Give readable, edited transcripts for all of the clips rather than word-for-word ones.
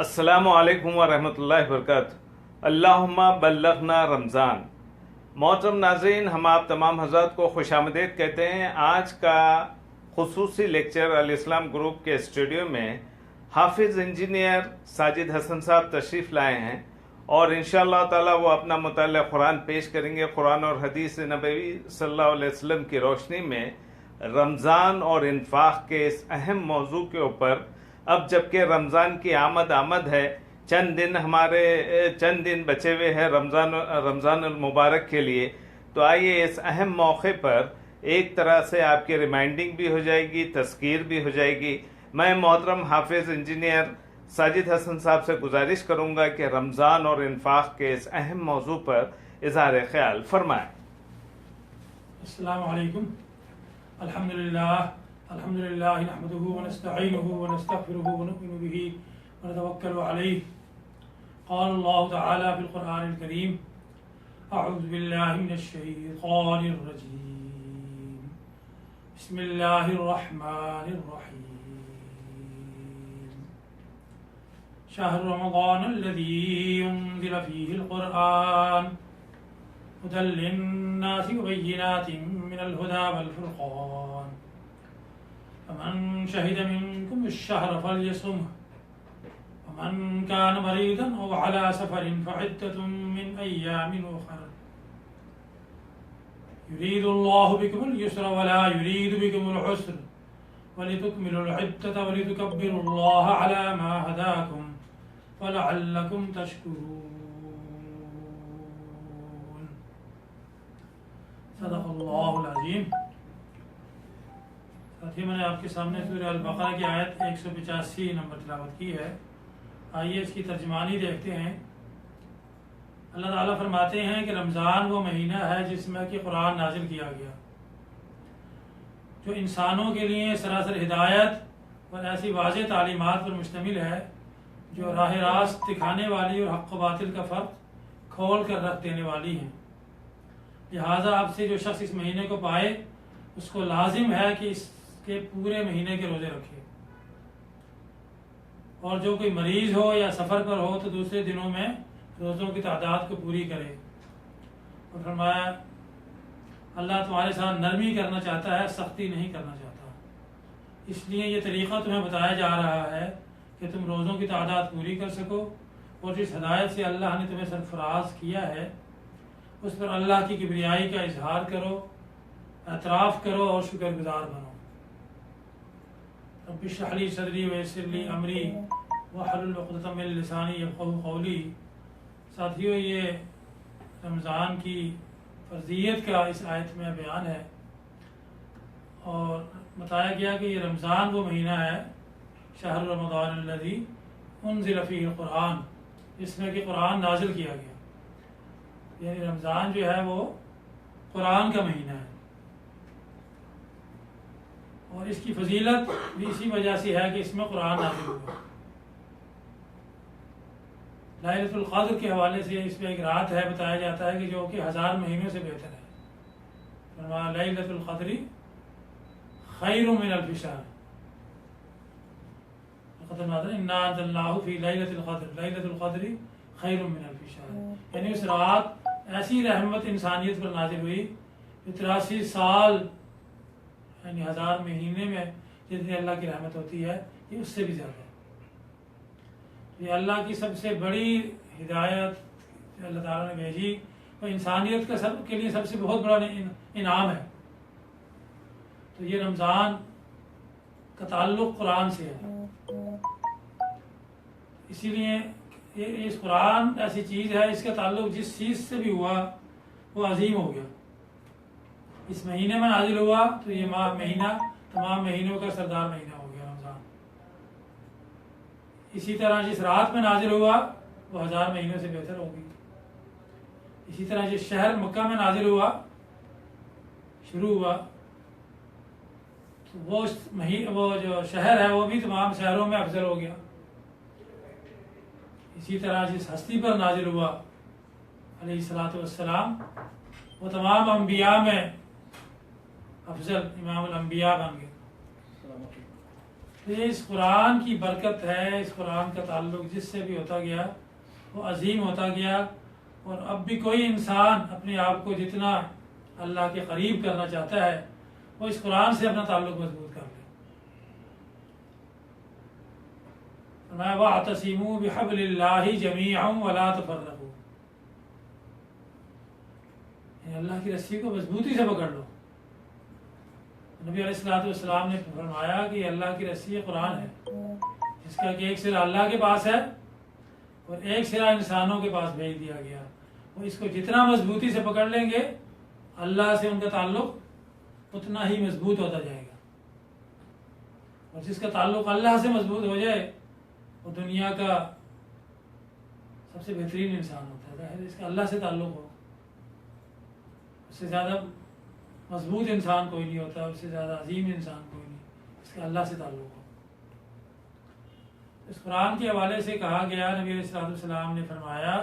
السلام علیکم ورحمۃ اللہ وبرکاتہ۔ اللہم بلغنا رمضان۔ محترم ناظرین، ہم آپ تمام حضرات کو خوش آمدید کہتے ہیں۔ آج کا خصوصی لیکچر الاسلام گروپ کے اسٹوڈیو میں حافظ انجینئر ساجد حسن صاحب تشریف لائے ہیں اور انشاءاللہ تعالی وہ اپنا مطالعہ قرآن پیش کریں گے۔ قرآن اور حدیث نبوی صلی اللہ علیہ وسلم کی روشنی میں رمضان اور انفاق کے اس اہم موضوع کے اوپر، اب جبکہ رمضان کی آمد ہے، چند دن بچے ہوئے ہیں رمضان المبارک کے لیے، تو آئیے اس اہم موقع پر ایک طرح سے آپ کی ریمائنڈنگ بھی ہو جائے گی، تذکیر بھی ہو جائے گی۔ میں محترم حافظ انجینئر ساجد حسن صاحب سے گزارش کروں گا کہ رمضان اور انفاق کے اس اہم موضوع پر اظہار خیال فرمائیں۔ السلام علیکم۔ الحمدللہ نحمده ونستعینه ونستغفره ونؤمن به ونتوکل علیہ۔ قال اللہ تعالی فی القرآن الکریم: اعوذ باللہ من الشیطان الرجیم، بسم اللہ الرحمن الرحیم۔ شہر رمضان الذی انزل فیہ القرآن هدى للناس وبينات من الهدى والفرقان، فمن شهد منكم الشهر فليصمه، ومن كان مريضا أو على سفر فعدة من أيام أخر، يريد الله بكم اليسر ولا يريد بكم العسر، ولتكملوا العدة ولتكبروا الله على ما هداكم ولعلكم تشكرون۔ صدق اللہ العظیم۔ ساتھی، میں نے آپ کے سامنے سورہ البقرہ کی آیت 185 نمبر تلاوت کی ہے۔ آئیے اس کی ترجمانی دیکھتے ہیں۔ اللہ تعالیٰ فرماتے ہیں کہ رمضان وہ مہینہ ہے جس میں کہ قرآن نازل کیا گیا، جو انسانوں کے لیے سراسر ہدایت اور ایسی واضح تعلیمات پر مشتمل ہے جو راہ راست دکھانے والی اور حق و باطل کا فرق کھول کر رکھ دینے والی ہیں۔ لہٰذا آپ سے جو شخص اس مہینے کو پائے اس کو لازم ہے کہ اس کے پورے مہینے کے روزے رکھے، اور جو کوئی مریض ہو یا سفر پر ہو تو دوسرے دنوں میں روزوں کی تعداد کو پوری کرے۔ اور فرمایا اللہ تمہارے ساتھ نرمی کرنا چاہتا ہے، سختی نہیں کرنا چاہتا، اس لیے یہ طریقہ تمہیں بتایا جا رہا ہے کہ تم روزوں کی تعداد پوری کر سکو، اور جس ہدایت سے اللہ نے تمہیں سرفراز کیا ہے اس پر اللہ کی کبریائی کا اظہار کرو، اعتراف کرو اور شکر گزار بنو۔ رب اشرح لی صدری ویسر لی امری واحلل عقدۃ من لسانی یفقہوا قولی۔ ساتھیو، یہ رمضان کی فرضیت کا اس آیت میں بیان ہے، اور بتایا گیا کہ یہ رمضان وہ مہینہ ہے، شہر رمضان الذی انزل فیہ القرآن، جس میں کہ قرآن نازل کیا گیا، یعنی رمضان جو ہے وہ قرآن کا مہینہ ہے، اور اس کی فضیلت بھی اسی وجہ سے ہے کہ اس میں قرآن نازل ہوا۔ لیلۃ القدر کے حوالے سے اس میں ایک رات ہے، بتایا جاتا ہے کہ جو کہ 1000 مہینوں سے بہتر ہے۔ فرمایا لیلۃ القدر خیر من الف شہر، انا انزلناہ فی لیلۃ القدر، لیلۃ القدر خیر من الف شہر، یعنی اس رات ایسی رحمت انسانیت پر نازل ہوئی جو 83 سال یعنی 1000 مہینے میں جتنی اللہ کی رحمت ہوتی ہے یہ اس سے بھی زیادہ ہے۔ یہ اللہ کی سب سے بڑی ہدایت اللہ تعالیٰ نے بھیجی، اور انسانیت کا سب کے لیے سب سے بہت بڑا انعام ہے۔ تو یہ رمضان کا تعلق قرآن سے ہے، اسی لیے اس قرآن ایسی چیز ہے، اس کا تعلق جس چیز سے بھی ہوا وہ عظیم ہو گیا۔ اس مہینے میں نازل ہوا تو یہ مہینہ تمام مہینوں کا سردار مہینہ ہو گیا رمضان۔ اسی طرح جس رات میں نازل ہوا وہ 1000 مہینوں سے بہتر ہوگی۔ اسی طرح جس شہر مکہ میں نازل ہوا، شروع ہوا، تو وہ جو شہر ہے وہ بھی تمام شہروں میں افضل ہو گیا۔ اسی طرح جس ہستی پر نازل ہوا علیہ الصلوۃ والسلام، وہ تمام انبیاء میں افضل امام الانبیاء بن گئے۔ تو یہ اس قرآن کی برکت ہے، اس قرآن کا تعلق جس سے بھی ہوتا گیا وہ عظیم ہوتا گیا، اور اب بھی کوئی انسان اپنے آپ کو جتنا اللہ کے قریب کرنا چاہتا ہے وہ اس قرآن سے اپنا تعلق مضبوط کر لے۔ فرمایا وَاعْتَصِمُوا بِحَبْلِ اللَّهِ جَمِيعًا وَلَا تَفَرَّقُوا، یعنی اللہ کی رسی کو مضبوطی سے پکڑ لو۔ نبی علیہ الصلوۃ والسلام نے فرمایا کہ اللہ کی رسی قرآن ہے، جس کا کہ ایک سرا اللہ کے پاس ہے اور ایک سرا انسانوں کے پاس بھیج دیا گیا۔ وہ اس کو جتنا مضبوطی سے پکڑ لیں گے اللہ سے ان کا تعلق اتنا ہی مضبوط ہوتا جائے گا، اور جس کا تعلق اللہ سے مضبوط ہو جائے وہ دنیا کا سب سے بہترین انسان ہوتا ہے۔ جس کا اللہ سے تعلق ہو، اس سے زیادہ مضبوط انسان کوئی نہیں ہوتا، اس سے زیادہ عظیم انسان کوئی نہیں، اس کا اللہ سے تعلق ہو۔ اس قرآن کے حوالے سے کہا گیا، نبی علیہ الصلوۃ والسلام نے فرمایا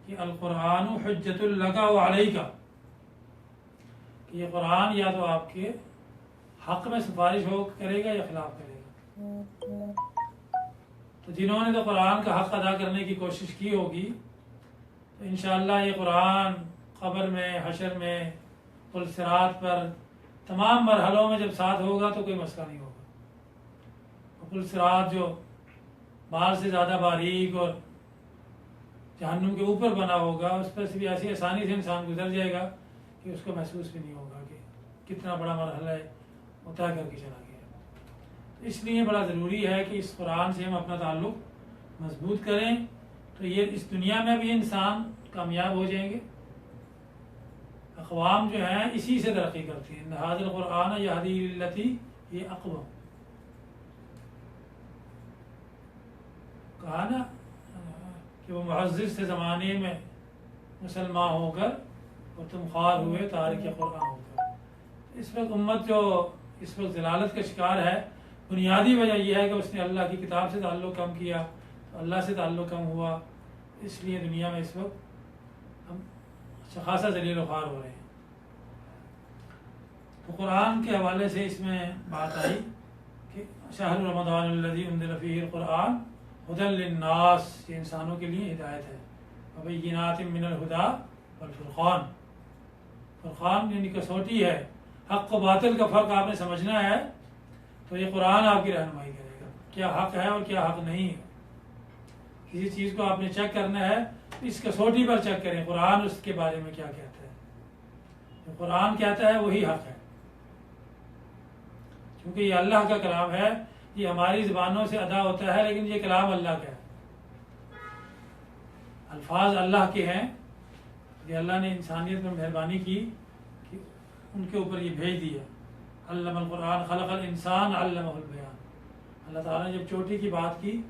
کہ القرآن حجت لک و علیک، کہ یہ قرآن یا تو آپ کے حق میں سفارش کرے گا یا خلاف کرے گا۔ تو جنہوں نے تو قرآن کا حق ادا کرنے کی کوشش کی ہوگی تو انشاءاللہ یہ قرآن قبر میں، حشر میں، پل صراط پر، تمام مرحلوں میں جب ساتھ ہوگا تو کوئی مسئلہ نہیں ہوگا۔ پل صراط جو بال سے زیادہ باریک اور جہنم کے اوپر بنا ہوگا، اس پر سے بھی ایسی آسانی سے انسان گزر جائے گا کہ اس کو محسوس بھی نہیں ہوگا کہ کتنا بڑا مرحلہ ہے وہ طے کر کے چلا گیا۔ اس لیے بڑا ضروری ہے کہ اس قرآن سے ہم اپنا تعلق مضبوط کریں، تو یہ اس دنیا میں بھی انسان کامیاب ہو جائیں گے۔ اقوام جو ہیں اسی سے ترقی کرتی ہیں، ھذا القرآن یہدی للتی ہی اقوم، کہا نا کہ وہ معزز سے زمانے میں مسلمان ہو کر اور تم خوار ہوئے تارک قرآن ہو کر۔ اس وقت امت جو اس وقت ضلالت کا شکار ہے، بنیادی وجہ یہ ہے کہ اس نے اللہ کی کتاب سے تعلق کم کیا، تو اللہ سے تعلق کم ہوا، اس لیے دنیا میں اس وقت ہم اچھا خاصا ذلیل و خوار ہو رہے ہیں۔ تو قرآن کے حوالے سے اس میں بات آئی کہ شہر رمضان الذی انزل فیہ القرآن ھدی للناس، یہ انسانوں کے لیے ہدایت ہے، وبینات من الہدی والفرقان، فرقان یعنی کسوٹی ہے، حق و باطل کا فرق آپ نے سمجھنا ہے تو یہ قرآن آپ کی رہنمائی کرے گا، کیا حق ہے اور کیا حق نہیں ہے۔ کسی چیز کو آپ نے چیک کرنا ہے اس کسوٹی پر چیک کریں قرآن اس کے بارے میں کیا کہتا ہے۔ جو قرآن کہتا ہے وہی حق ہے، کیونکہ یہ اللہ کا کلام ہے، یہ ہماری زبانوں سے ادا ہوتا ہے لیکن یہ کلام اللہ کا ہے، الفاظ اللہ کے ہیں، یہ اللہ نے انسانیت میں مہربانی کی کہ ان کے اوپر یہ بھیج دیا۔ علم القرآن خلق الانسان علمہ البیان، اللہ تعالیٰ نے جب چوٹی کی بات کی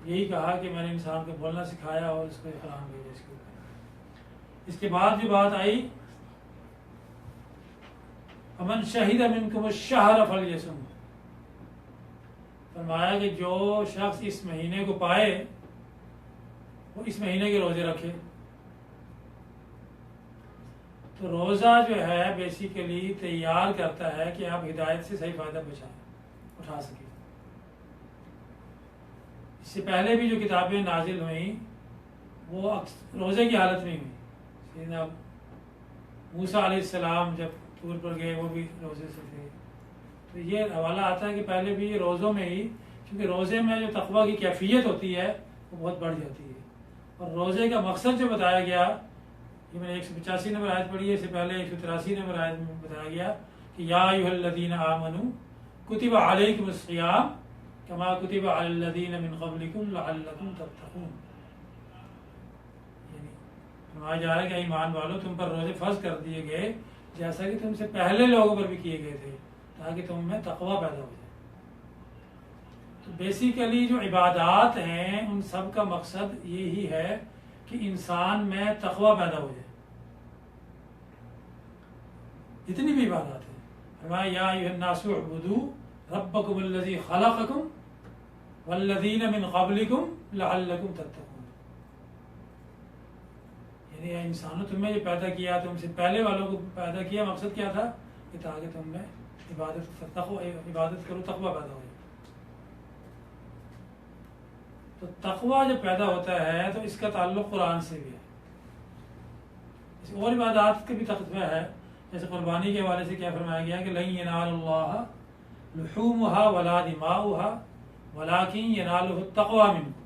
یہی کہا کہ میں نے انسان کو بولنا سکھایا اور اس کو قرآن بھیجا اس کے اوپر۔ اس کے بعد جو بات آئی فمن شہد منکم الشہر فلیصم، فرمایا کہ جو شخص اس مہینے کو پائے وہ اس مہینے کے روزے رکھے۔ تو روزہ جو ہے بیسیکلی تیار کرتا ہے کہ آپ ہدایت سے صحیح فائدہ اٹھا سکیں۔ اس سے پہلے بھی جو کتابیں نازل ہوئیں وہ روزے کی حالت میں ہوئی، سیدنا موسیٰ علیہ السلام جب طور پر گئے وہ بھی روزے سے تھے۔ تو یہ حوالہ آتا ہے کہ پہلے بھی روزوں میں ہی، کیونکہ روزے میں جو تقویٰ کی کیفیت ہوتی ہے وہ بہت بڑھ جاتی ہے، اور روزے کا مقصد جو بتایا گیا، یہ میں نے 185 نمبر آیت پڑھی ہے، اس سے پہلے 183 نمبر آیت میں بتایا گیا کہ یا ایھا الذین آمنوا کتب علیکم الصیام کما کتب علی الذین من قبلکم لعلکم تتقون، یعنی فرمایا جا رہا ہے کہ ایمان والو تم پر روزے فرض کر دیے گئے جیسا کہ تم سے پہلے لوگوں پر بھی کیے گئے تھے تاکہ تم میں تقویٰ پیدا ہو جائے۔ تو بیسیکلی جو عبادات ہیں ان سب کا مقصد یہی ہے کہ انسان میں تقویٰ پیدا ہو جائے، جتنی بھی عبادات ہیں۔ فرمایا یا ایھا الناس اعبدوا ربکم الذی خلقکم والذین من قبلکم لعلکم تتقون، یعنی اے انسانوں تمہیں جو پیدا کیا، تم سے پہلے والوں کو پیدا کیا، مقصد کیا تھا کہ تاکہ تم میں عبادت کرو، تقویٰ پیدا ہو جائے۔ تو تقوی جب پیدا ہوتا ہے تو اس کا تعلق قرآن سے بھی ہے. اور عبادات کا بھی تقویٰ ہے. جیسے قربانی کے حوالے سے کیا فرمایا گیا کہ لن ینال اللہ لحومها ولا دماؤها ولکن ینالہ التقوی منکم.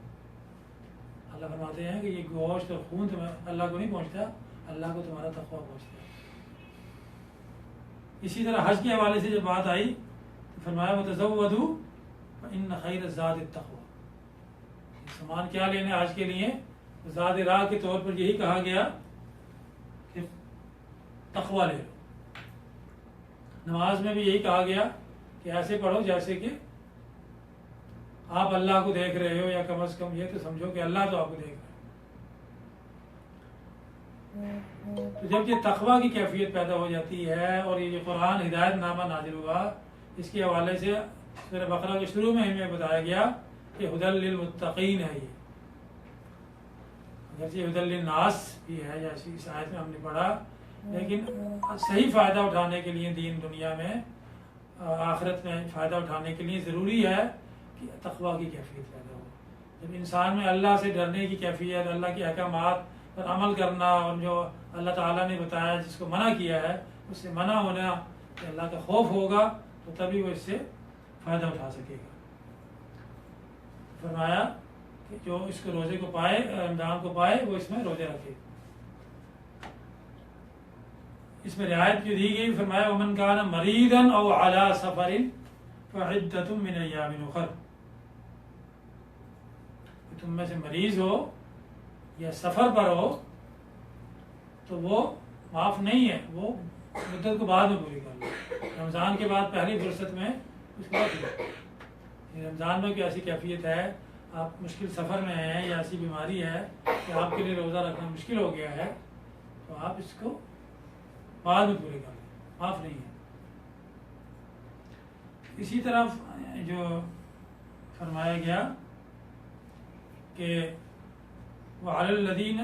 اللہ فرماتے ہیں کہ یہ گوشت اور خون تمہیں اللہ کو نہیں پہنچتا، اللہ کو تمہارا تقویٰ پہنچتا ہے. اسی طرح حج کے حوالے سے جب بات آئی تو فرمایا وتزودوا فإن خیر الزاد التقوی. سامان کیا لینا ہے حج کے لیے؟ زاد راہ کے طور پر یہی کہا گیا کہ تقوی لے لو. نماز میں بھی یہی کہا گیا کہ ایسے پڑھو جیسے کہ آپ اللہ کو دیکھ رہے ہو، یا کم از کم یہ تو سمجھو کہ اللہ تو آپ کو دیکھ رہا ہے. تو جب یہ تقوی کی کیفیت پیدا ہو جاتی ہے اور یہ جو قرآن ہدایت نامہ نازل ہوا، اس کے حوالے سے سورہ بقرہ کے شروع میں ہمیں بتایا گیا کہ ہدی للمتقین ہے. یہ اگرچہ ہدی للناس بھی ہے جیسی اس آیت میں ہم نے پڑھا، لیکن صحیح فائدہ اٹھانے کے لیے دین دنیا میں آخرت میں فائدہ اٹھانے کے لیے ضروری ہے کہ تقوی کی کیفیت پیدا ہو. جب انسان میں اللہ سے ڈرنے کی کیفیت، اللہ کے احکامات پر عمل کرنا، اور جو اللہ تعالیٰ نے بتایا جس کو منع کیا ہے اس سے منع ہونا، کہ اللہ کا خوف ہوگا تو تبھی وہ اس سے فائدہ اٹھا سکے گا. فرمایا کہ جو اس کو روزے کو پائے، رمضان کو پائے، وہ اس میں روزے رکھے. اس میں رعایت جو دی گئی، فرمایا ومن کان مریضا او علی سفر فعدۃ من ایام اخر. تم میں سے مریض ہو یا سفر پر ہو تو وہ معاف نہیں ہے، وہ مدت کو بعد میں پوری کر لو. رمضان کے بعد پہلی فرصت میں اس کو رکھ لو. رمضان میں کوئی ایسی کیفیت ہے، آپ مشکل سفر میں ہیں یا ایسی بیماری ہے کہ آپ کے لیے روزہ رکھنا مشکل ہو گیا ہے، تو آپ اس کو بعد میں پورے کر لیں، معاف نہیں ہے. اسی طرح جو فرمایا گیا کہ وعلی الذین،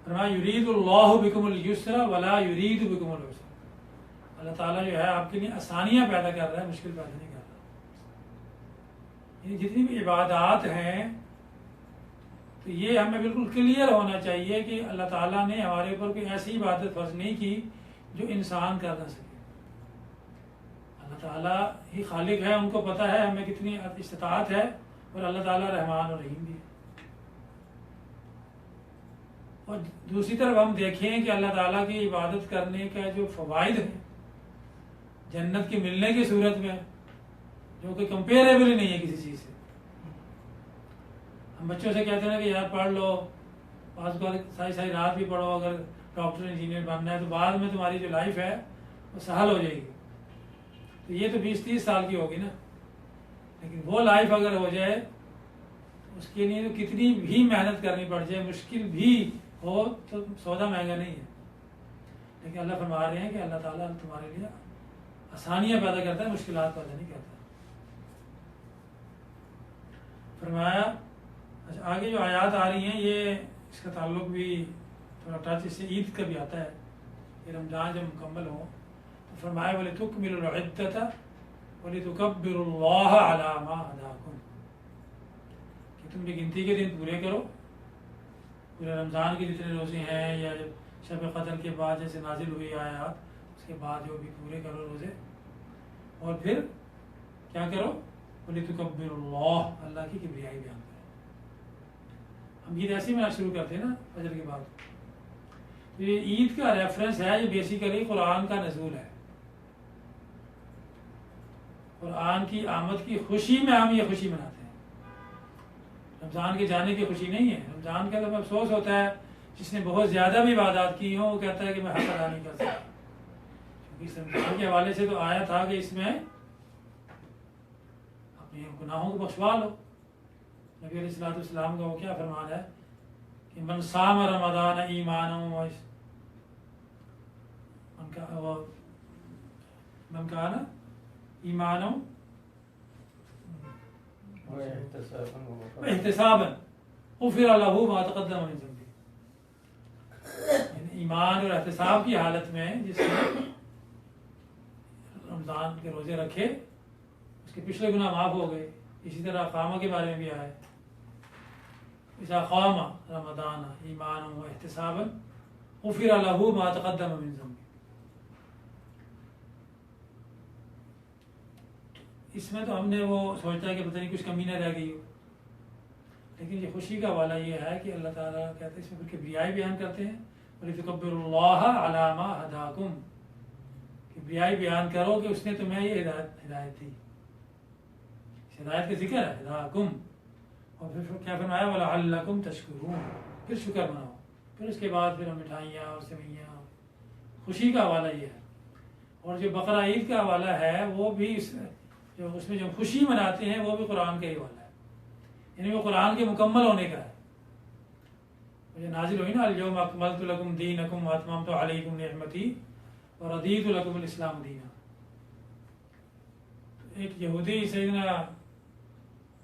فرمایا یرید اللہ بکم اليسر ولا یرید بکم العسر. اللہ تعالیٰ جو ہے آپ کے لیے آسانیاں پیدا کر رہا ہے، مشکل پیدا نہیں کر رہا. یعنی جتنی بھی عبادات ہیں تو یہ ہمیں بالکل کلیئر ہونا چاہیے کہ اللہ تعالیٰ نے ہمارے اوپر کوئی ایسی عبادت فرض نہیں کی جو انسان کر نہ سکے. اللہ تعالیٰ ہی خالق ہے، ان کو پتہ ہے ہمیں کتنی استطاعت ہے، اور اللہ تعالیٰ رحمان اور رحیم بھی ہے. اور دوسری طرف ہم دیکھیں کہ اللہ تعالیٰ کی عبادت کرنے کا جو فوائد ہیں جنت کے ملنے کی صورت میں، جو کہ کمپیریبل ہی نہیں ہے کسی چیز سے. ہم بچوں سے کہتے ہیں کہ یار پڑھ لو، بعض کو ساری رات بھی پڑھو، اگر ڈاکٹر انجینئر بننا ہے تو بعد میں تمہاری جو لائف ہے وہ سہل ہو جائے گی. تو یہ تو 20-30 سال کی ہوگی نا، لیکن وہ لائف اگر ہو جائے اس کے لیے تو کتنی بھی محنت کرنی پڑ جائے، مشکل بھی ہو تو سودا مہنگا نہیں ہے. لیکن اللہ فرما رہے ہیں کہ اللہ تعالیٰ تمہارے لیے آسانیاں پیدا کرتا ہے، مشکلات پیدا نہیں کرتا. فرمایا اچھا آگے جو آیات آ رہی ہیں یہ اس کا تعلق بھی تھوڑا ٹچ اس سے عید کا بھی آتا ہے کہ رمضان جب مکمل ہو تو فرمایا وَلِتُكْمِلُوا الْعِدَّةَ وَلِتُكَبِّرُوا اللَّهَ عَلَى مَا هَدَاكُمْ. کہ تم بھی گنتی کے دن پورے کرو، پورے رمضان کے جتنے روزے ہیں، یا جب شب قدر کے بعد جیسے نازل ہوئی آیات اس کے بعد جو بھی پورے کرو روزے، اور پھر کیا کرو وَلِتُكَبِّرُوا اللَّهَ، اللہ کی کبریائی بیان کرو. ہم عید ایسی میں شروع کرتے ہیں نا فجر کے بعد. تو یہ عید کا ریفرنس ہے، یہ بیسیکلی قرآن کا نزول ہے. قرآن کی آمد کی خوشی میں ہم یہ خوشی مناتے ہیں. رمضان کے جانے کی خوشی نہیں ہے. رمضان کا تو افسوس ہوتا ہے جس نے بہت زیادہ بھی عبادات کی ہوں، وہ کہتا ہے کہ میں حق ادا نہیں کر سکتا. کیونکہ اس رمضان کے حوالے سے تو آیا تھا کہ اس میں اپنے گناہوں کو بخشوا لو. نبی علیہ الصلوۃ والسلام کا وہ کیا فرمان ہے کہ من صام رمضان ایمانا من کان ایمانا واحتسابا غفر له ما تقدم من ذنبه. یعنی ایمان اور احتساب کی حالت میں جس نے رمضان کے روزے رکھے اس کے پچھلے گناہ معاف ہو گئے. اسی طرح قامہ کے بارے میں بھی آیا اذا قام رمضان ایمانا و احتسابا غفر له ما تقدم من ذنبه. اس میں تو ہم نے وہ سوچا کہ پتہ نہیں کچھ کمی نہ رہ گئی ہو، لیکن یہ خوشی کا حوالہ یہ ہے کہ اللہ تعالیٰ کہتے ہیں اس میں کبریائی بیان کرتے ہیں وَلِتُكَبِّرُوا اللَّهَ عَلَى مَا هَدَاكُمْ، کبریائی بیان کرو کہ اس نے تمہیں یہ ہدایت دی. اس ہدایت کا ذکر ہے ہداکم، اور پھر کیا فرمایا وَلَعَلَّكُمْ تَشْكُرُونَ، پھر شکر مناؤ. پھر اس کے بعد پھر مٹھائیاں اور سوئیاں، خوشی کا حوالہ یہ ہے. اور جو بقرہ عید کا حوالہ ہے وہ بھی اس میں جو خوشی مناتے ہیں وہ بھی قرآن کا ہی حوالہ ہے، یعنی وہ قرآن کے مکمل ہونے کا ہے. مجھے نازل ہوئی نا الیوم اکملت لکم دینکم واتممت علیکم نعمتی ورضیت لکم الاسلام دینا. ایک یہودی سیدنا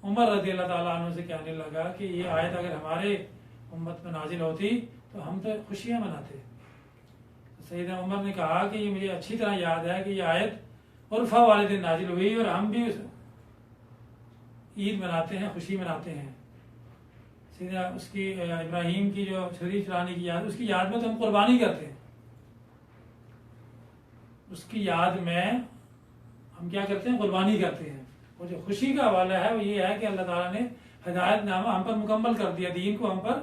عمر رضی اللہ تعالیٰ عنہ سے کہنے لگا کہ یہ آیت اگر ہمارے امت میں نازل ہوتی تو ہم تو خوشیاں مناتے. سیدنا عمر نے کہا کہ یہ مجھے اچھی طرح یاد ہے کہ یہ آیت عرفہ والے دن نازل ہوئی اور ہم بھی عید مناتے ہیں، خوشی مناتے ہیں. سیدنا اس کی ابراہیم کی جو چھری چلانے کی یاد، اس کی یاد میں تو ہم قربانی کرتے ہیں. اس کی یاد میں ہم کیا کرتے ہیں؟ قربانی کرتے ہیں. اور جو خوشی کا حوالہ ہے وہ یہ ہے کہ اللہ تعالیٰ نے ہدایت نامہ ہم پر مکمل کر دیا، دین کو ہم پر،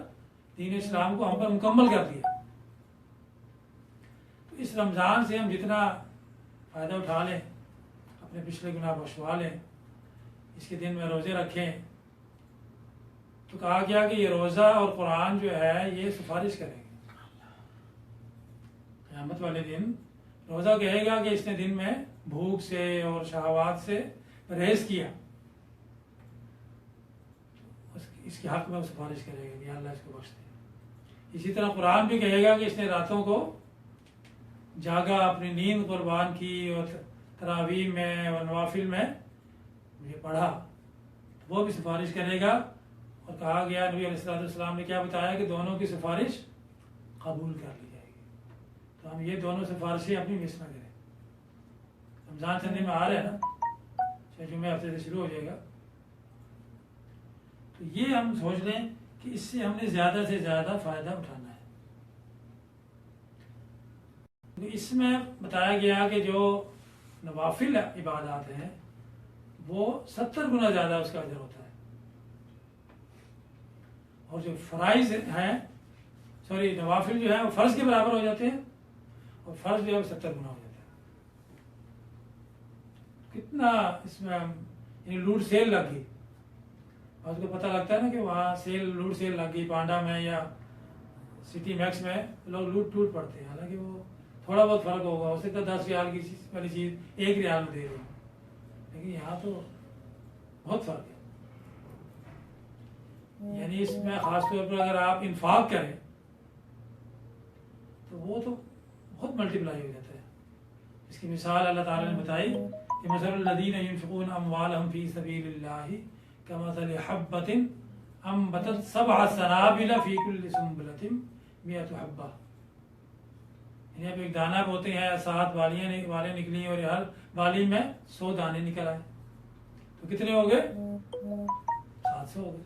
دین اسلام کو ہم پر مکمل کر دیا. تو اس رمضان سے ہم جتنا فائدہ اٹھا لیں، اپنے پچھلے گناہ بخشوا لیں، اس کے دن میں روزے رکھیں. تو کہا گیا کہ یہ روزہ اور قرآن جو ہے یہ سفارش کریں گے. قیامت والے دن روزہ کہے گا کہ اس نے دن میں بھوک سے اور شہوات سے پرہیز کیا، اس کے حق میں وہ سفارش کرے گا کہ اللہ اس کو بخش دے. اسی طرح قرآن بھی کہے گا کہ اس نے راتوں کو جاگا، اپنی نیند قربان کی اور تراویح میں اور نوافل میں یہ پڑھا، وہ بھی سفارش کرے گا. اور کہا گیا نبی علیہ السلام نے کیا بتایا کہ دونوں کی سفارش قبول کر لی جائے گی. تو ہم یہ دونوں سفارشیں اپنی مس نہ کریں. رمضان چندے میں آ رہے ہیں نا، جمعہ ہفتے سے شروع ہو جائے گا، تو یہ ہم سوچ لیں کہ اس سے ہم نے زیادہ سے زیادہ فائدہ اٹھانا ہے. اس میں بتایا گیا کہ جو نوافل عبادات ہیں وہ 70 گنا زیادہ اس کا اجر ہوتا ہے، اور جو فرائض ہیں نوافل جو ہے وہ فرض کے برابر ہو جاتے ہیں، اور فرض جو ہے وہ 70 گنا ہو جاتا ہے. کتنا اس میں یعنی لوٹ سیل لگ گئی. اور اس کو پتہ لگتا ہے نا کہ وہاں لوٹ سیل لگ گئی پانڈا میں یا سٹی میکس میں، لوگ لوٹ ٹوٹ پڑتے ہیں. حالانکہ وہ تھوڑا بہت فرق ہوگا، ہو سکتا ہے 10 ریال کی والی چیز 1 ریال میں دے رہے ہوں، لیکن یہاں تو بہت فرق ہے. یعنی اس میں خاص طور پر اگر آپ انفاق کریں تو وہ تو بہت ملٹیپلائی ہو جاتا ہے. اس کی مثال اللہ تعالیٰ نے بتائی کہ مثل الذین ينفقون اموالهم فی سبیل اللہ کمثل حبۃ انبتت 7 سنابل فی کل سنبلۃ 100 حبہ. یعنی اب ایک دانہ بوتے ہیں 7 والیں نکلی اور ہر والی میں 100 دانے نکل آئے، تو کتنے ہو گئے؟ 700 ہو گئے.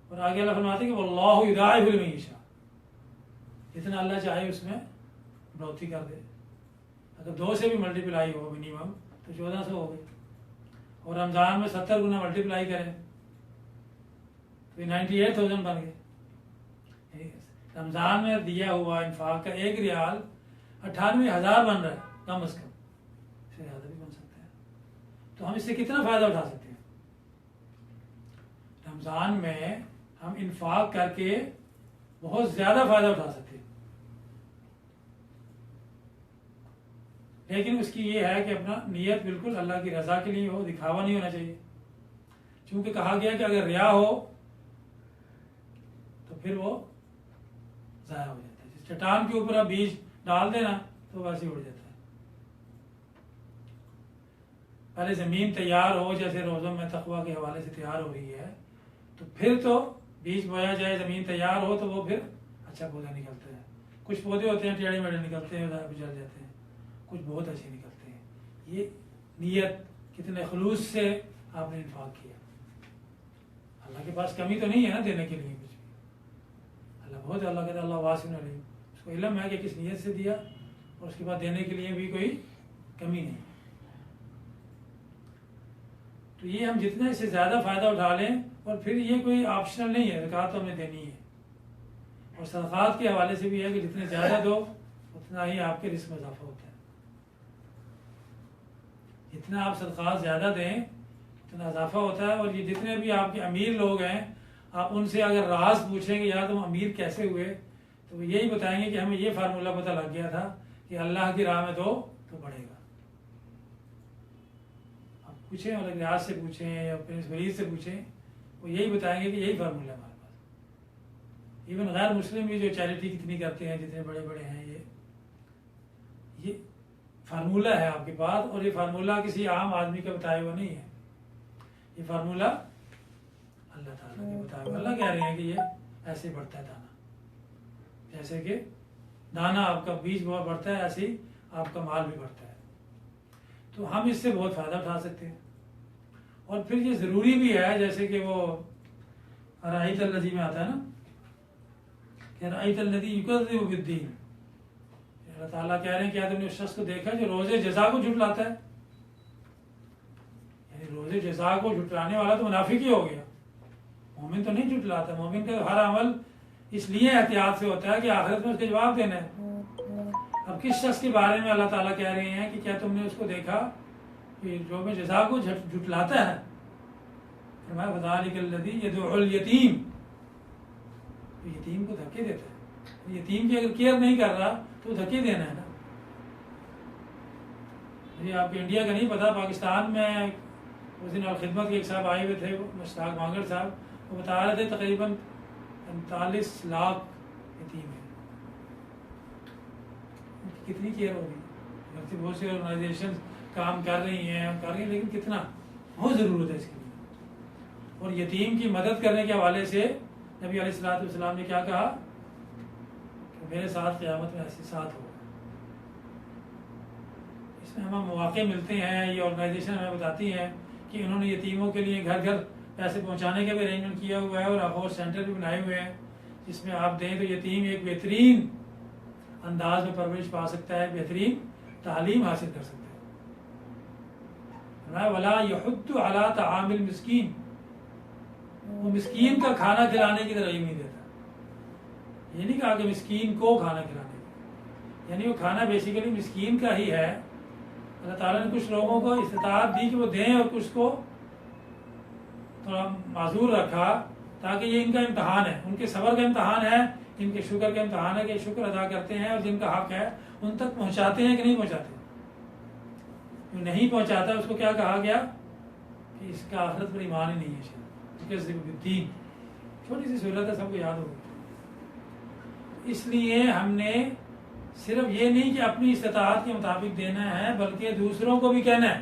اور آگے اللہ فرماتے ہیں کہ واللہ یضاعف لمن یشاء، جتنا اللہ چاہے اس میں بڑھوتری کر دے. اگر 2 سے بھی ملٹیپلائی ہو منیمم تو 1400 ہو گئے. اور رمضان میں 70 گنا ملٹیپلائی کریں تو 98,000 بن گئے. رمضان میں دیا ہوا انفاق کا 1 ریال 98,000 بن رہا ہے کم از کم، اس سے زیادہ بھی بن سکتا ہے. تو ہم اس سے کتنا فائدہ اٹھا سکتے ہیں؟ رمضان میں ہم انفاق کر کے بہت زیادہ فائدہ اٹھا سکتے ہیں. لیکن اس کی یہ ہے کہ اپنا نیت بالکل اللہ کی رضا کے لیے ہو، دکھاوا نہیں ہونا چاہیے. چونکہ کہا گیا کہ اگر ریا ہو تو پھر وہ ضائع ہو جاتا ہے. جس چٹان کے اوپر آپ بیج ڈال دینا تو ویسے ہی اڑ جاتا ہے. پہلے زمین تیار ہو، جیسے روزوں میں تقویٰ کے حوالے سے تیار ہو رہی ہے، تو پھر تو بیج بویا جائے، زمین تیار ہو تو وہ پھر اچھا پودا نکلتا ہے. کچھ پودے ہوتے ہیں ٹیڑھے میڑھے نکلتے ہیں، جل جاتے ہیں، کچھ بہت اچھے نکلتے ہیں. یہ نیت کتنے خلوص سے آپ نے انفاق کیا. اللہ کے پاس کمی تو نہیں ہے نا دینے کے لیے کچھ بھی. اللہ بہت اللہ کہتا ہے اللہ واسع علیم، اس کو علم ہے کہ کس نیت سے دیا اور اس کے بعد دینے کے لیے بھی کوئی کمی نہیں. تو یہ ہم جتنا اس سے زیادہ فائدہ اٹھا لیں، اور پھر یہ کوئی آپشنل نہیں ہے، زکوٰۃ تو ہمیں دینی ہے. اور صدقات کے حوالے سے بھی ہے کہ جتنے زیادہ دو اتنا ہی آپ کے رزق میں اضافہ ہوتا ہے. جتنا آپ صدقات زیادہ دیں اتنا اضافہ ہوتا ہے. اور یہ جتنے بھی آپ کے امیر لوگ ہیں، آپ ان سے اگر راز پوچھیں گے یار تم امیر کیسے ہوئے، تو وہ یہی بتائیں گے کہ ہمیں یہ فارمولہ پتہ لگ گیا تھا کہ اللہ کی راہ میں دو تو بڑھے گا. آپ پوچھیں اور ریاض سے پوچھیں یا پرنس فرید سے پوچھیں، وہ یہی بتائیں گے کہ یہی فارمولہ ہمارے پاس. ایون غیر مسلم بھی جو چیریٹی کتنی کرتے ہیں، جتنے بڑے بڑے ہیں، یہ فارمولہ ہے آپ کے پاس. اور یہ فارمولہ کسی عام آدمی کا بتایا ہوا نہیں ہے، یہ فارمولہ اللہ تعالیٰ کے بتایا ہوا. اللہ کہہ رہے ہیں کہ یہ ایسے بڑھتا ہے دانا، جیسے کہ دانا آپ کا بیج بہت بڑھتا ہے، ایسے ہی آپ کا مال بھی بڑھتا ہے. تو ہم اس سے بہت فائدہ اٹھا سکتے ہیں. اور پھر یہ ضروری بھی ہے، جیسے کہ وہ رأیت الذی میں آتا ہے نا کہ رأیت الذی یکذب بالدین. اللہ تعالیٰ کہہ رہے ہیں کیا تم نے اس شخص کو دیکھا جو روز جزا کو جھٹلاتا ہے؟ یعنی روز جزا کو جھٹلانے والا تو منافق ہی ہو گیا. مومن تو نہیں جھٹلاتا. مومن کا ہر عمل اس لیے احتیاط سے ہوتا ہے کہ آخرت میں اس کا جواب دینا ہے. اب کس شخص کے بارے میں اللہ تعالیٰ کہہ رہے ہیں کہ کیا تم نے اس کو دیکھا کہ جو میں جزا کو جھٹلاتا ہے؟ فرمایا فذالک الذی یدعو الیتیم، یتیم کو دھکے دیتا ہے. یتیم کی اگر کیئر نہیں کر رہا تو دھکے دینا ہے نا. یہ آپ کو انڈیا کا نہیں پتا، پاکستان میں اس دن الخدمت کے ایک صاحب آئے ہوئے تھے، مشتاق مانگڑ صاحب، وہ بتا رہے تھے تقریباً 45 لاکھ یتیم ہیں. کتنی کیئر ہوگی؟ بہت سی آرگنائزیشن کام کر رہی ہیں لیکن کتنا بہت ضرورت ہے اس کی. اور یتیم کی مدد کرنے کے حوالے سے نبی علیہ الصلوۃ والسلام نے کیا کہا کہ میرے ساتھ قیامت میں ایسے ساتھ ہوگا. اس میں ہمیں مواقع ملتے ہیں. یہ آرگنائزیشن ہمیں بتاتی ہیں کہ انہوں نے یتیموں کے لیے گھر گھر پیسے پہنچانے کا بھی ارینجمنٹ کیا ہوا ہے، اور اخور سینٹر بھی بنائے ہوئے ہیں جس میں آپ دیں تو یتیم ایک بہترین انداز میں پرورش پا سکتا ہے، بہترین تعلیم حاصل کر سکتا ہے. وَلَا يَحُضُّ عَلَىٰ طَعَامِ الْمِسْكِينِ، وہ مسکین کا کھانا کھلانے کی ترغیب نہیں دیتا. یہ نہیں کہا کہ مسکین کو کھانا کھلانے کی، یعنی وہ کھانا بیسیکلی مسکین کا ہی ہے. اللہ تعالیٰ نے کچھ لوگوں کو استطاعت دی کہ وہ دیں، اور کچھ کو تھوڑا معذور رکھا تاکہ یہ ان کا امتحان ہے، ان کے صبر کا امتحان ہے، ان کے شکر کا امتحان ہے کہ شکر ادا کرتے ہیں اور جن کا حق ہے ان تک پہنچاتے ہیں کہ نہیں پہنچاتے. جو نہیں پہنچاتا اس کو کیا کہا گیا کہ اس کا آخرت پر ایمان ہی نہیں ہے. دین چھوٹی سی صورت ہے، سب کو یاد ہوگی. اس لیے ہم نے صرف یہ نہیں کہ اپنی استطاعت کے مطابق دینا ہے، بلکہ دوسروں کو بھی کہنا ہے.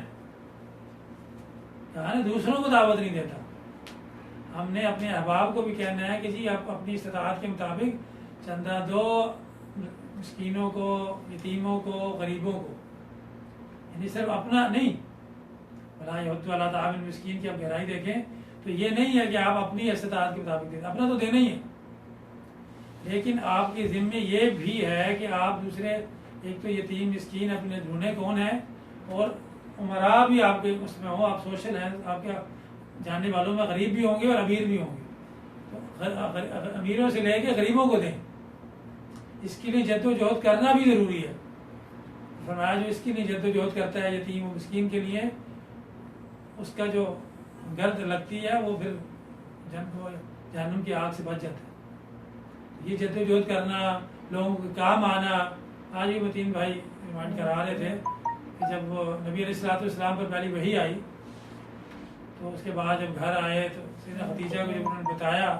کہا نا دوسروں کو دعوت نہیں دیتا، ہم نے اپنے احباب کو بھی کہنا ہے کہ جی آپ اپنی استطاعت کے مطابق چندہ دو مسکینوں کو، یتیموں کو، غریبوں کو. یعنی صرف اپنا نہیں. بلا یحض علی طعام المسکین کی آپ گہرائی دیکھیں تو یہ نہیں ہے کہ آپ اپنی استطاعت کے مطابق دیں، اپنا تو دینا ہی ہے، لیکن آپ کے ذمے یہ بھی ہے کہ آپ دوسرے، ایک تو یتیم مسکین اپنے ڈھونڈے کون ہیں، اور عمرا بھی آپ کے اس میں ہوں، آپ سوشل ہیں، آپ کے جاننے والوں میں غریب بھی ہوں گے اور امیر بھی ہوں گے. تو امیروں سے لے کے غریبوں کو دیں. اس کے لیے جد و جہد کرنا بھی ضروری ہے. فرمایا جو اس کے لیے جد و جہد کرتا ہے یتیم و مسکین کے لیے، اس کا جو گرد لگتی ہے وہ پھر جہنم کی آگ سے بچ جاتا ہے. یہ جد و جہد کرنا، لوگوں کے کام آنا. آج ہی متین بھائی ریمائنڈ کرا رہے تھے کہ جب وہ نبی علیہ الصلوۃ والسلام پر پہلی وحی آئی تو اس کے بعد جب گھر آئے تو سیدہ خدیجہ کو جب انہوں نے بتایا،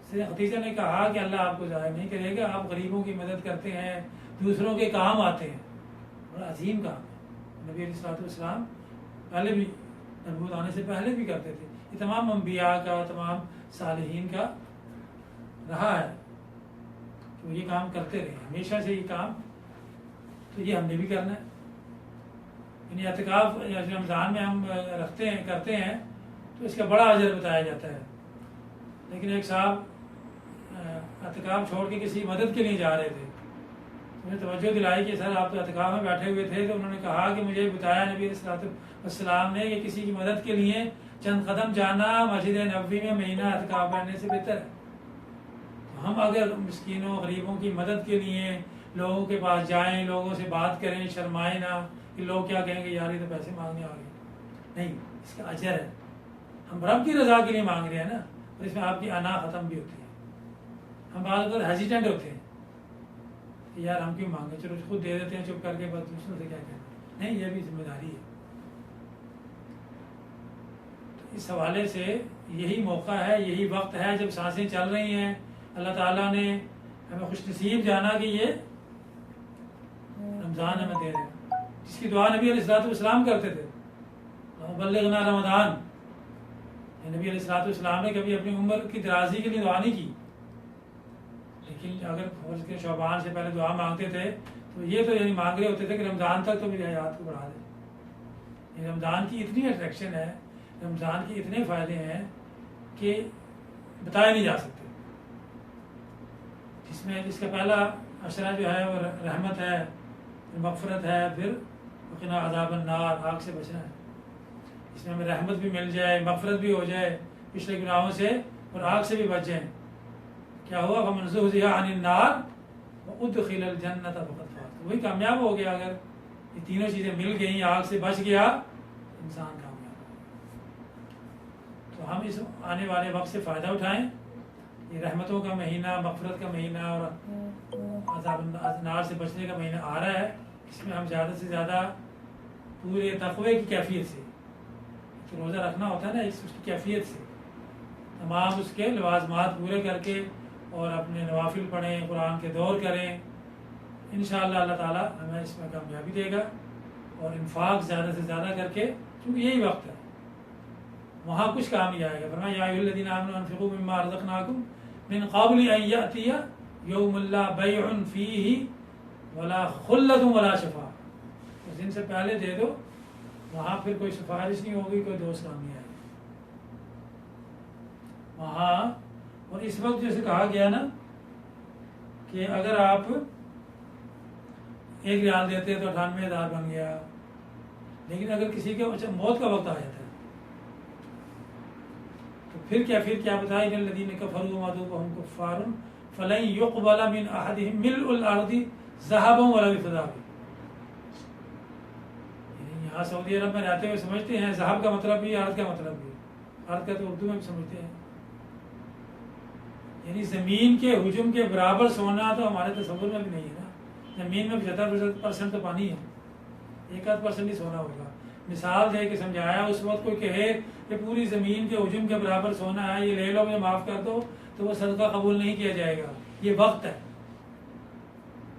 سیدہ خدیجہ نے کہا کہ اللہ آپ کو ضائع نہیں کرے گا، آپ غریبوں کی مدد کرتے ہیں، دوسروں کے کام آتے ہیں. بڑا عظیم کام ہے. نبی علیہ الصلوۃ والسلام پہلے بھی، نبوت آنے سے پہلے بھی کرتے تھے. یہ تمام انبیاء کا، تمام صالحین کا رہا ہے کہ وہ یہ کام کرتے رہے ہمیشہ سے. یہ کام تو یہ ہم نے بھی کرنا ہے. یعنی اعتکاف رمضان میں ہم رکھتے ہیں کرتے ہیں تو اس کا بڑا اجر بتایا جاتا ہے. لیکن ایک صاحب اعتکاف چھوڑ کے کسی مدد کے لیے جا رہے تھے، انہیں توجہ دلائی کہ سر آپ تو اعتکاف میں بیٹھے ہوئے تھے، تو انہوں نے کہا کہ مجھے بتایا نبی علیہ السلام نے کہ کسی کی مدد کے لیے چند قدم جانا مسجد نبوی میں مہینہ اعتکاف کرنے سے بہتر ہے. تو ہم اگر مسکینوں غریبوں کی مدد کے لیے لوگوں کے پاس جائیں، لوگوں سے بات کریں، شرمائیں نہ کہ لوگ کیا کہیں گے یار یہ تو پیسے مانگنے آ گئے، نہیں، اس کا اجر ہے. ہم رب کی رضا کے لیے مانگ رہے ہیں نا، اور اس میں آپ کی انا ختم بھی ہوتی ہے. ہم بعض اوقات ہیزیٹنٹ ہوتے ہیں کہ یار ہم کیوں مانگے، چلو خود دے دیتے ہیں چپ کر کے، بس دوسروں سے کیا کہنا. نہیں، یہ بھی ذمہ داری ہے. تو اس حوالے سے یہی موقع ہے، یہی وقت ہے جب سانسیں چل رہی ہیں. اللہ تعالیٰ نے ہمیں خوش نصیب جانا کہ یہ رمضان ہمیں دے رہے ہیں، جس کی دعا نبی علیہ السلام کرتے تھے، بلغنا رمضان. نبی علیہ السلام نے کبھی اپنی عمر کی درازی کے لیے دعا نہیں کی، لیکن اگر فرض کے شعبان سے پہلے دعا مانگتے تھے تو یہ تو یعنی مانگ رہے ہوتے تھے کہ رمضان تک تو میری حیات کو بڑھا دے. رمضان کی اتنی اٹریکشن ہے، رمضان کے اتنے فائدے ہیں کہ بتائے نہیں جا سکتے. جس کا پہلا عشرہ جو ہے وہ رحمت ہے، مغفرت ہے، پھر وقنا عذاب النار، آگ سے بچنا ہے. اس میں ہمیں رحمت بھی مل جائے، مغفرت بھی ہو جائے پچھلے گناہوں سے، اور آگ سے بھی بچ جائیں. کیا ہوا؟ فمن زحزح عن النار وادخل الجنة فقد فاز. وہی کامیاب ہو گیا. اگر یہ تینوں چیزیں مل گئیں، آگ سے بچ گیا، انسان کامیاب ہو گیا. تو ہم اس آنے والے وقت سے فائدہ اٹھائیں. یہ رحمتوں کا مہینہ، مغفرت کا مہینہ اور عذاب النار سے بچنے کا مہینہ آ رہا ہے. اس میں ہم زیادہ سے زیادہ پورے تقوی کی کیفیت سے، تو روزہ رکھنا ہوتا ہے نا، اس کی کیفیت سے تمام اس کے لوازمات پورے کر کے اور اپنے نوافل پڑھیں، قرآن کے دور کریں. انشاءاللہ اللہ تعالیٰ ہمیں اس میں کامیابی دے گا. اور انفاق زیادہ سے زیادہ کر کے، کیونکہ یہی وقت ہے، وہاں کچھ کام نہیں آئے گا. فرمایا یا ایھا الذین آمنوا انفقوا مما رزقناکم من قبل ان یأتی یوم لا بیع فیہ ولا خلۃ ولا شفاعۃ. اس دن سے پہلے دے دو، وہاں پھر کوئی سفارش نہیں ہوگی، کوئی دوست کام نہیں آئے گا وہاں. اور اس وقت جیسے کہا گیا نا کہ اگر آپ 1 ریال دیتے تو 98,000 بن گیا. لیکن اگر کسی کے موت کا وقت آ جاتا ہے تو پھر کیا بتایا ان الذین کفروا وماتوا وهم کفار فلن يقبل من احدهم ملء الارض ذهبا ولا فضة. یہاں سعودی عرب میں رہتے ہوئے سمجھتے ہیں ذهب کا مطلب بھی، ارض کا مطلب بھی. ارض کا تو اردو میں بھی سمجھتے ہیں، یعنی زمین کے حجم کے برابر سونا تو ہمارے تصور میں بھی نہیں ہے نا. زمین میں 75% تو پانی ہے، 1% ہی سونا ہوگا. مثال دے کے سمجھایا. اس وقت کوئی کہے کہ پوری زمین کے حجم کے برابر سونا ہے، یہ لے لو، مجھے معاف کر دو، تو وہ صدقہ قبول نہیں کیا جائے گا. یہ وقت ہے،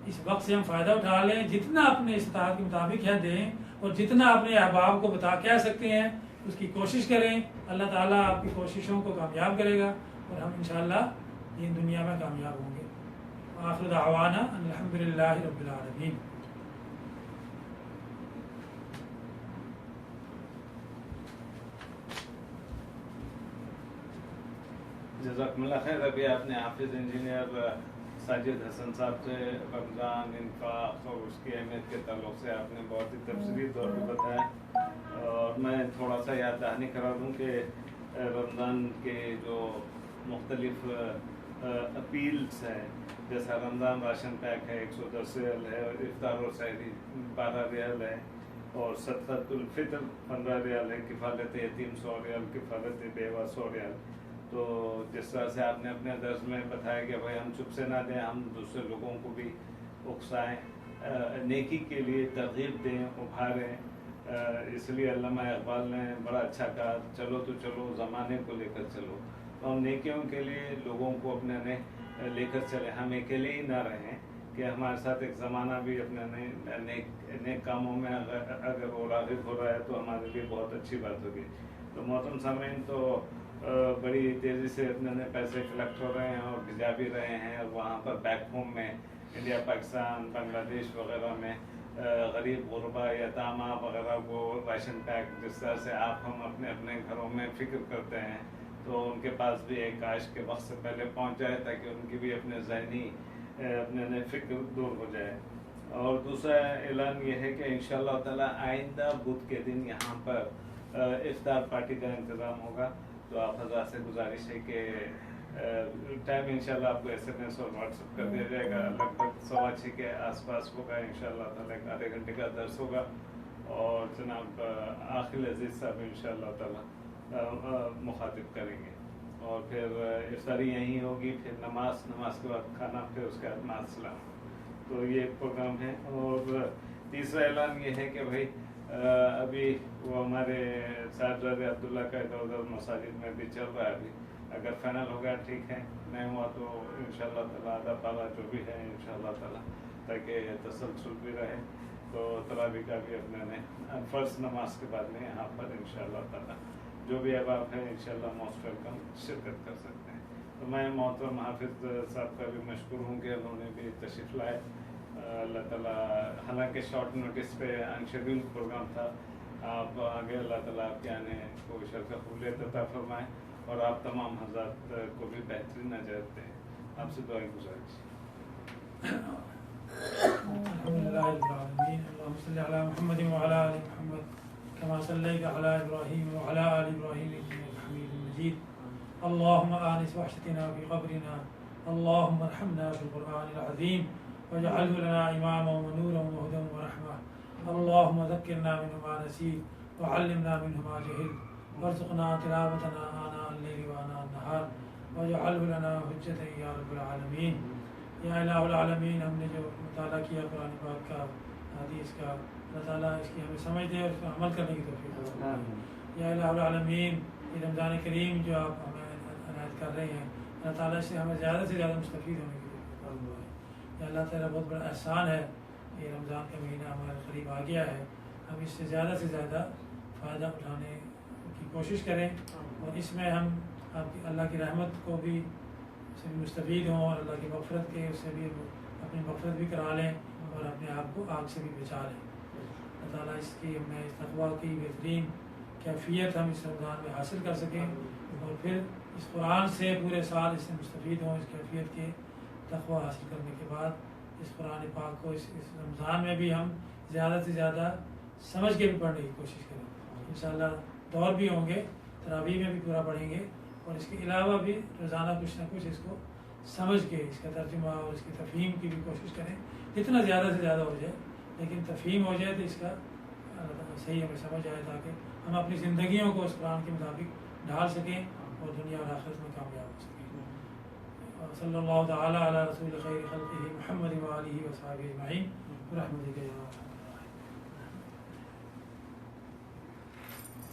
اس وقت سے ہم فائدہ اٹھا لیں. جتنا اپنے استطاعت کے مطابق ہے دیں، اور جتنا اپنے احباب کو کہہ سکتے ہیں اس کی کوشش کریں. اللہ تعالیٰ آپ کی کوششوں کو کامیاب کرے گا، اور ہم انشاءاللہ دین دنیا میں کامیاب ہوں گے. آخر دعوانا الحمدللہ رب العالمین. جزاکم اللہ خیر. ابھی آپ نے حافظ انجینئر ساجد حسن صاحب سے رمضان، انفاق اور اس کی اہمیت کے تعلق سے آپ نے بہت ہی تفصیلی طور پہ بتایا. اور میں تھوڑا سا یاد دہانی کرا دوں کہ رمضان کے جو مختلف اپیلس ہیں، جیسا رمضان راشن پیک ہے 110 ریال ہے، اور افطار و سحری 12 ریال ہے، اور صدقۃ الفطر 15 ریال ہے، کفالت یتیم 100 ریال، کفالت بیوہ 100 ریال. تو جس طرح سے آپ نے اپنے درس میں بتایا کہ بھائی ہم چپ سے نہ دیں، ہم دوسرے لوگوں کو بھی اکسائیں، نیکی کے لیے ترغیب دیں، ابھاریں. اس لیے علامہ اقبال نے بڑا اچھا کہا، چلو تو چلو زمانے کو لے کر چلو. تو ہم نیکیوں کے لیے لوگوں کو اپنے لے کر چلیں، ہم اکیلے ہی نہ رہیں کہ ہمارے ساتھ ایک زمانہ بھی اپنے نیک کاموں میں اگر وہ راغب ہو رہا ہے تو ہمارے لیے بہت اچھی بات ہوگی. تو محترم سامعین، تو بڑی تیزی سے اپنے پیسے کلیکٹ ہو رہے ہیں اور بھجا بھی رہے ہیں. اور وہاں پر بیک ہوم میں انڈیا، پاکستان، بنگلہ دیش وغیرہ میں غریب غربا یتامہ وغیرہ کو راشن پیک جس طرح سے آپ ہم اپنے اپنے گھروں میں فکر کرتے ہیں تو ان کے پاس بھی ایک کاش کے وقت سے پہلے پہنچ جائے تاکہ ان کی بھی اپنے ذہنی اپنے فکر دور ہو جائے. اور دوسرا اعلان یہ ہے کہ انشاءاللہ تعالیٰ آئندہ بدھ کے دن یہاں پر افطار پارٹی کا انتظام ہوگا. تو آپ حضرات سے گزارش ہے کہ ٹائم انشاءاللہ آپ کو SMS اور واٹس ایپ کر دیا جائے گا. لگ بھگ 6:15 کے آس پاس ہوگا انشاءاللہ تعالیٰ. ایک آدھے گھنٹے کا درس ہوگا اور جناب عاقل عزیز صاحب انشاءاللہ تعالیٰ مخاطب کریں گے. اور پھر افطاری یہیں ہوگی, پھر نماز کے بعد کھانا, پھر اس کے بعد مع السلام. تو یہ پروگرام ہے. اور تیسرا اعلان یہ ہے کہ بھائی ابھی وہ ہمارے صاحبزاد عبداللہ کا ادھر ادھر مساجد میں بھی چل رہا ہے. ابھی اگر فائنل ہو گیا ٹھیک ہے, نہیں ہوا تو انشاءاللہ تعالیٰ آدھا پالا جو بھی ہے انشاءاللہ تعالیٰ, تاکہ تسلسل بھی رہے. تو تراویح کا بھی اپنے نے فرض نماز کے بعد میں یہاں پر انشاءاللہ تعالیٰ جو بھی احباب ہیں انشاءاللہ موسٹ ویلکم شرکت کر سکتے ہیں. تو میں محترم حافظ صاحب کا بھی مشکور ہوں کہ انہوں نے بھی تشریف لائے. اللہ تعالیٰ حالانکہ شارٹ نوٹس پہ انشیڈول پروگرام تھا, آپ آگے اللہ تعالیٰ آپ کے آنے کو شرکت قبولیت عطا فرمائیں اور آپ تمام حضرات کو بھی بہترین نجات دیں. آپ سے دعائیں گزارش. الحمدللہ رب العالمین. اللہم صلی علی محمد وعلی آل محمد کما صلیت علی ابراہیم وعلی آل ابراہیم انک حمید مجید. اللہم آنس وحشتنا فی قبرنا, اللہم ارحمنا بالقرآن العظیم واجعله لنا اماما ونورا وهدى ورحمة. اللهم ذكرنا منه ما نسيت وعلمنا منه ما جهلت وارزقنا تلاوتنا آناء الليل وآناء النهار واجعله لنا حجة يا رب العالمين. یا الہ العالمین, ہم نے جو مطالعہ کیا قرآن پاک کا, حدیث کا, اللہ تعالیٰ اس کی ہمیں سمجھ دے اور اس پر عمل کرنے کی توفیق عطا فرمائے. یا الہ العالمین, یہ رمضان کریم جو آپ ہمیں عنایت کر رہے ہیں, اللہ تعالیٰ اس سے ہمیں زیادہ سے زیادہ مستفید ہونے کی توفیق عطا فرمائے. یا اللہ تعالیٰ بہت بڑا احسان ہے, یہ رمضان کا مہینہ ہمارے قریب آ گیا ہے, ہم اس سے زیادہ فائدہ اٹھانے کی کوشش کریں اور اس میں ہم آپ کی اللہ کی رحمت کو بھی سے بھی مستفید ہوں اور اللہ کی مغفرت کے اس سے بھی اپنی مغفرت بھی کرا لیں اور اپنے آپ کو آگ سے بھی بچا لیں. اللہ تعالیٰ اس کی ہمیں اس تقویٰ کی بہترین کیفیت ہم اس رمضان میں حاصل کر سکیں اور پھر اس قرآن سے پورے سال اس سے مستفید ہوں. اس کیفیت کے تقویٰ حاصل کرنے کے بعد اس قرآن پاک کو اس رمضان میں بھی ہم زیادہ سے زیادہ سمجھ کے بھی پڑھنے کی کوشش کریں. انشاءاللہ دور بھی ہوں گے, تراویح میں بھی پورا پڑھیں گے اور اس کے علاوہ بھی روزانہ کچھ نہ کچھ اس کو سمجھ کے اس کا ترجمہ اور اس کی تفہیم کی بھی کوشش کریں. جتنا زیادہ سے زیادہ ہو جائے لیکن تفہیم ہو جائے تو اس کا صحیح ہمیں سمجھ آئے تاکہ ہم اپنی زندگیوں کو اس قرآن کے مطابق ڈھال سکیں اور دنیا اور آخرت میں کامیاب ہو سکیں. صلی اللہ تعالیٰ علی رسول خیر خلقہ محمد وآلہ وصحبہ اجمعین برحمتک یا